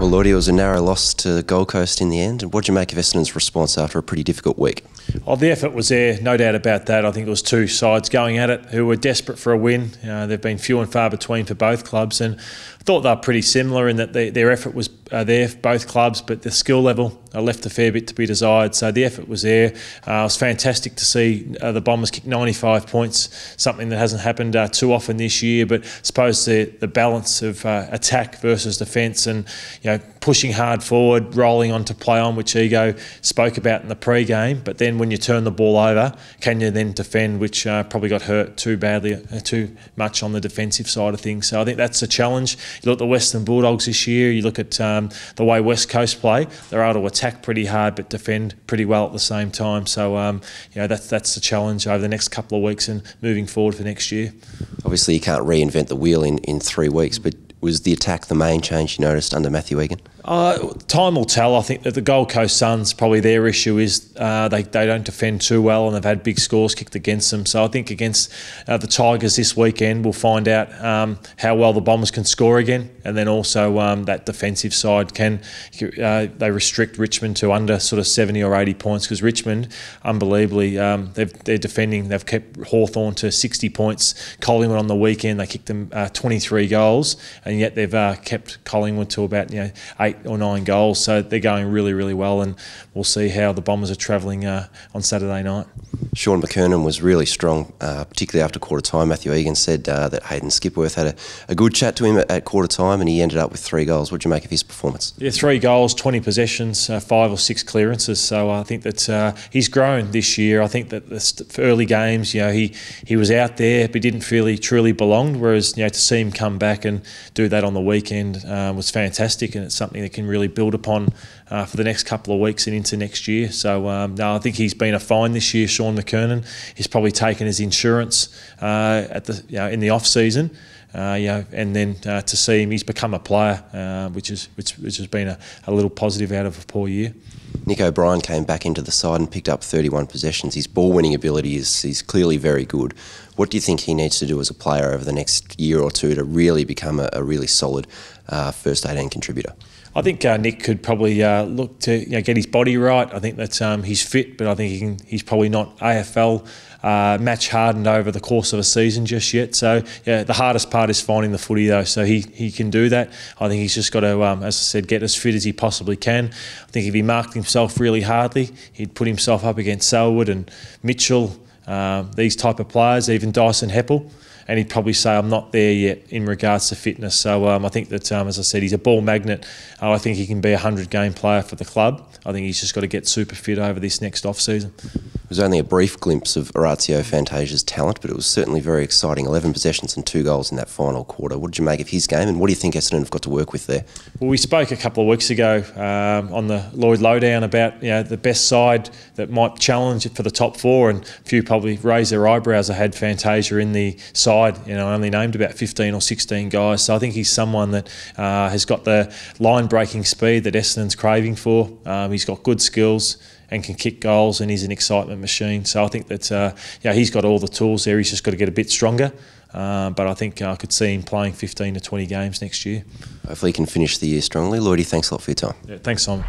Well, Lloyd, it was a narrow loss to Gold Coast in the end. What do you make of Essendon's response after a pretty difficult week? Oh, the effort was there, no doubt about that. I think it was two sides going at it who were desperate for a win. They've been few and far between for both clubs, and I thought they were pretty similar in that their effort was there for both clubs, but the skill level left a fair bit to be desired. So the effort was there. It was fantastic to see the Bombers kick 95 points, something that hasn't happened too often this year. But I suppose the balance of attack versus defence, and pushing hard forward, rolling on to play on, which Ego spoke about in the pre-game. But then when you turn the ball over, can you then defend, which probably got hurt too badly, too much on the defensive side of things. So I think that's a challenge. You look at the Western Bulldogs this year, you look at the way West Coast play, they're able to attack pretty hard but defend pretty well at the same time. So that's the challenge over the next couple of weeks and moving forward for next year. Obviously you can't reinvent the wheel in 3 weeks, but was the attack the main change you noticed under Matthew Egan? Time will tell. I think that the Gold Coast Suns, probably their issue is they don't defend too well, and they've had big scores kicked against them. So I think against the Tigers this weekend, we'll find out how well the Bombers can score again, and then also that defensive side, can they restrict Richmond to under sort of 70 or 80 points, because Richmond, unbelievably, they're defending. They've kept Hawthorn to 60 points. Collingwood on the weekend, they kicked them 23 goals, and yet they've kept Collingwood to about 8 or 9 goals. So they're going really, really well, and we'll see how the Bombers are travelling on Saturday night. Sean McKernan was really strong, particularly after quarter time. Matthew Egan said that Hayden Skipworth had a good chat to him at quarter time, and he ended up with 3 goals. What do you make of his performance? Yeah, 3 goals, 20 possessions, 5 or 6 clearances. So I think that he's grown this year. I think that for early games, he was out there, but didn't feel he truly belonged. Whereas to see him come back and do that on the weekend was fantastic, and it's something that can really build upon for the next couple of weeks and into next year. So no, I think he's been a find this year, Sean McKernan. He's probably taken his insurance at the in the off season. And then to see him, he's become a player, which has been a little positive out of a poor year. Nick O'Brien came back into the side and picked up 31 possessions. His ball-winning ability is clearly very good. What do you think he needs to do as a player over the next year or two to really become a really solid first 18 contributor? I think Nick could probably look to get his body right. I think that he's fit, but I think he's probably not AFL match hardened over the course of a season just yet. So the hardest part is finding the footy though. So he can do that. I think he's just got to, as I said, get as fit as he possibly can. I think if he marked himself really hardly, he'd put himself up against Selwood and Mitchell, these type of players, even Dyson Heppel. And he'd probably say, I'm not there yet in regards to fitness. So I think that, as I said, he's a ball magnet. I think he can be a 100-game player for the club. I think he's just got to get super fit over this next off-season. It was only a brief glimpse of Orazio Fantasia's talent, but it was certainly very exciting. 11 possessions and 2 goals in that final quarter. What did you make of his game, and what do you think Essendon have got to work with there? Well, we spoke a couple of weeks ago on the Lloyd Lowdown about the best side that might challenge it for the top 4, and a few probably raised their eyebrows. I had Fantasia in the side. I only named about 15 or 16 guys, so I think he's someone that has got the line-breaking speed that Essendon's craving for. He's got good skills and can kick goals, and he's an excitement machine. So I think that he's got all the tools there. He's just got to get a bit stronger. But I think I could see him playing 15 to 20 games next year. Hopefully he can finish the year strongly. Lloydie, thanks a lot for your time. Yeah, thanks, Simon.